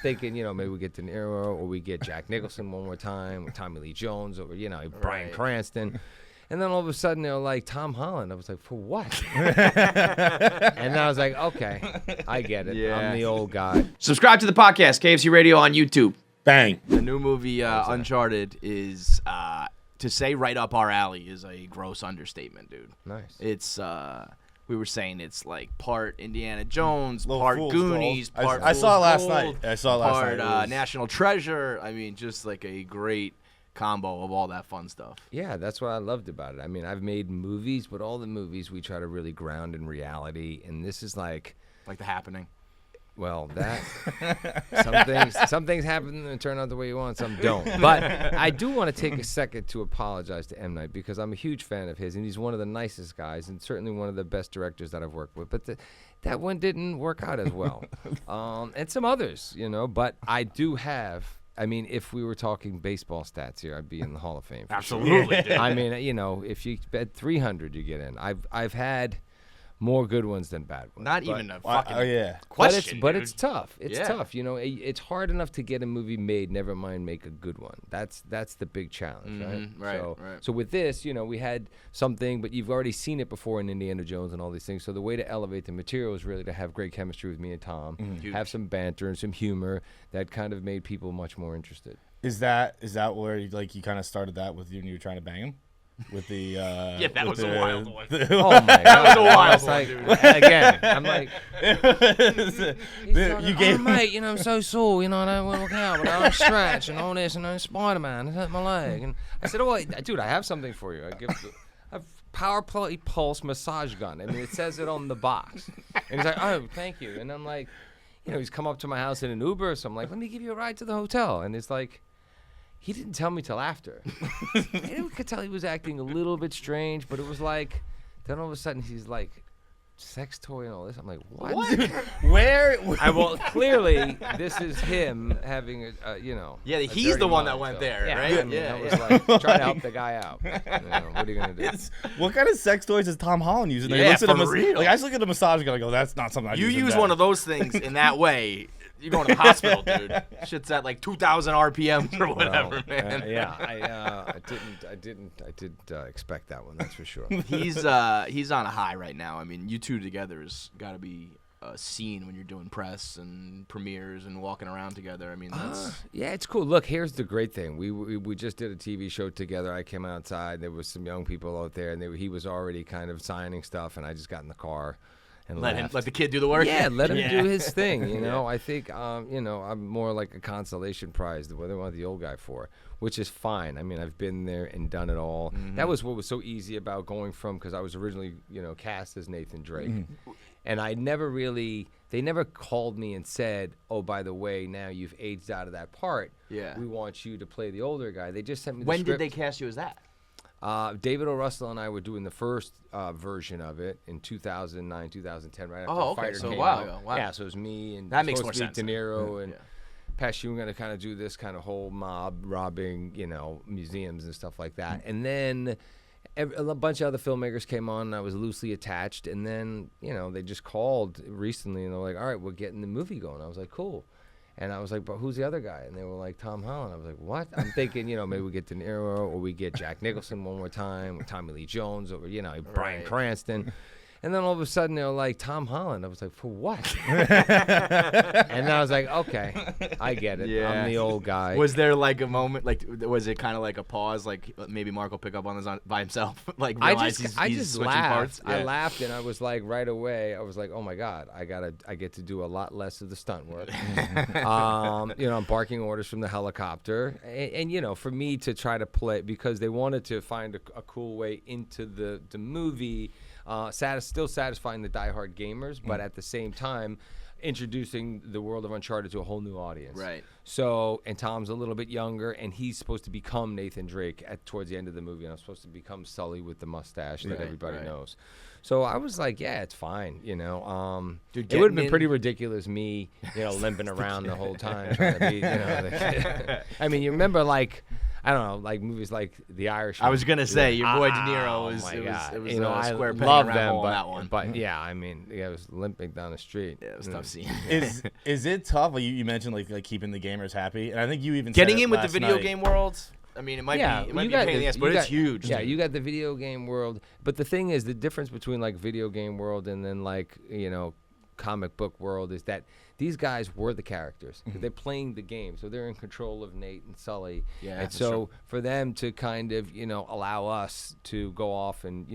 thinking, maybe we get De Niro or we get Jack Nicholson one more time, or Tommy Lee Jones, or Bryan Cranston. And then all of a sudden they're like, Tom Holland. I was like, for what? And then I was like, okay, I get it. Yeah. I'm the old guy. Subscribe to the podcast, KFC Radio on YouTube. Bang. The new movie, Uncharted, is, to say right up our alley is a gross understatement, dude. Nice. It's, we were saying it's like part Indiana Jones, Little part Fool's Goonies, Gold. part I saw it last Gold, night. Part National Treasure. I mean, just like a great combo of all that fun stuff. Yeah, that's what I loved about it. I mean, I've made movies, but all the movies we try to really ground in reality, and this is like The Happening. Well, some things happen and turn out the way you want, some don't. But I do want to take a second to apologize to M. Night because I'm a huge fan of his, and he's one of the nicest guys and certainly one of the best directors that I've worked with. But that one didn't work out as well, and some others, But I do have. I mean, if we were talking baseball stats here, I'd be in the Hall of Fame. Absolutely. Sure. I mean, if you bet 300, you get in. I've had more good ones than bad ones. Not even a fucking question. But it's tough. It's Yeah. tough. It's hard enough to get a movie made. Never mind make a good one. That's the big challenge, right? Right. So with this, we had something, but you've already seen it before in Indiana Jones and all these things. So the way to elevate the material is really to have great chemistry with me and Tom, have some banter and some humor that kind of made people much more interested. Is that where you kind of started that with you and you were trying to bang him? With the yeah, that was a wild one. Oh my god, that was a wild one, dude. Again, I'm like, you gave mate, I'm so sore, I don't work out, but I don't stretch and all this, and I'm Spider-Man, it hurt my leg, and I said, oh, dude, I have something for you. I have Power Play Pulse massage gun. I mean, it says it on the box, and he's like, oh, thank you, and I'm like, he's come up to my house in an Uber, so I'm like, let me give you a ride to the hotel, and it's like. He didn't tell me till after. I could tell he was acting a little bit strange, but it was like, then all of a sudden he's like, sex toy and all this. I'm like, what? Where? Well, clearly this is him having Yeah, he's the one that went there, right? I mean, I was like, trying to help the guy out. What are you gonna do? What kind of sex toys is Tom Holland using? Yeah, for real. Like I just look at the massage gun and go, that's not something I You use. use one of those things in that way. You're going to the hospital, dude. Shit's at like 2,000 RPMs or whatever, man. I didn't expect that one. That's for sure. He's on a high right now. I mean, you two together has got to be a scene when you're doing press and premieres and walking around together. I mean, that's yeah, it's cool. Look, here's the great thing. We just did a TV show together. I came outside. There was some young people out there, and he was already kind of signing stuff, and I just got in the car. And let the kid do the work. Yeah, let him do his thing. I think I'm more like a consolation prize. What they want the old guy for, which is fine. I mean, I've been there and done it all. Mm-hmm. That was what was so easy about going from because I was originally cast as Nathan Drake, and I never really. They never called me and said, "Oh, by the way, now you've aged out of that part. Yeah, we want you to play the older guy." They just sent me. When did they cast you as that? David O. Russell and I were doing the first version of it in 2009, 2010, right after Fighter came out. Wow. Yeah, so it was me and that makes more sense. De Niro and Pesci were going to kind of do this kind of whole mob robbing, museums and stuff like that. And then a bunch of other filmmakers came on, and I was loosely attached. And then, they just called recently, and they're like, all right, we're getting the movie going. I was like, cool. And I was like, but who's the other guy? And they were like, Tom Holland. I was like, what? I'm thinking, maybe we get De Niro or we get Jack Nicholson one more time or Tommy Lee Jones or, Bryan Cranston. And then all of a sudden they were like, Tom Holland. I was like, for what? And then I was like, okay, I get it. Yeah. I'm the old guy. Was there like a moment, was it kind of like a pause, like maybe Mark will pick up on this by himself? Like realize I he's just switching laughed. parts? Yeah. I laughed and I was like, right away, I was like, oh my God, I get to do a lot less of the stunt work. I'm barking orders from the helicopter. And for me to try to play, because they wanted to find a cool way into the movie, still satisfying the diehard gamers, but at the same time introducing the world of Uncharted to a whole new audience. Right. So, and Tom's a little bit younger, and he's supposed to become Nathan Drake towards the end of the movie, and I'm supposed to become Sully with the mustache that everybody knows. So I was like, yeah, it's fine, Dude, it would have been pretty ridiculous me, limping around the whole time trying to be, the kid. I mean, you remember, I don't know, like movies like The Irishman. I was gonna say your boy De Oh, Niro my was God. it was You know, a I square peg love in a round them, hole on that one. but yeah, I mean, I was limping down the street. Yeah, it was tough seeing. Is it tough? Like you mentioned, like keeping the gamers happy, and I think you even Getting said it in with the last video night. game world. I mean, it might be a pain in the ass, but it's huge. Yeah, dude. you got the video game world, but the thing is, the difference between like video game world and then like comic book world is that these guys were the characters. They're playing the game, so they're in control of Nate and Sully. Yeah, and that's so true. for them to kind of allow us to go off and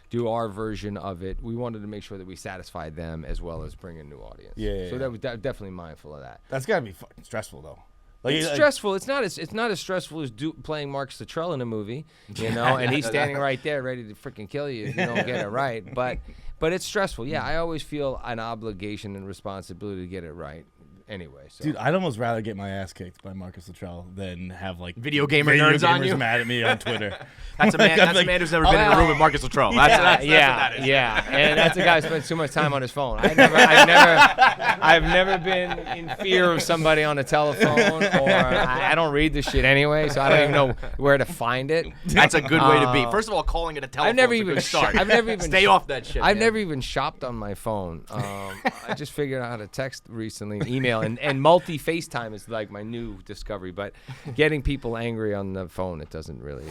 do our version of it, we wanted to make sure that we satisfied them as well as bring a new audience. Yeah, So yeah. that was definitely mindful of that. That's gotta be fucking stressful though. Like, It's stressful. It's not as stressful as playing Marcus Luttrell in a movie, and he's standing right there ready to freaking kill you if you don't get it right. But it's stressful. Yeah, I always feel an obligation and responsibility to get it right. Anyway, so. Dude, I'd almost rather get my ass kicked by Marcus Luttrell than have like Video gamer nerds on you? mad at me on Twitter. That's a man. That's a man who's never been in a room with Marcus Luttrell. That's what that is. Yeah, and that's a guy who spends too much time on his phone. I've never been in fear of somebody on a telephone, or I don't read this shit anyway, so I don't even know where to find it. That's a good way to be. First of all, calling it a telephone. I've is a good start. Stay off that shit. I've man. never even shopped on my phone. I just figured out how to text recently, email, and multi-FaceTime is like my new discovery. But getting people angry on the phone, it doesn't really.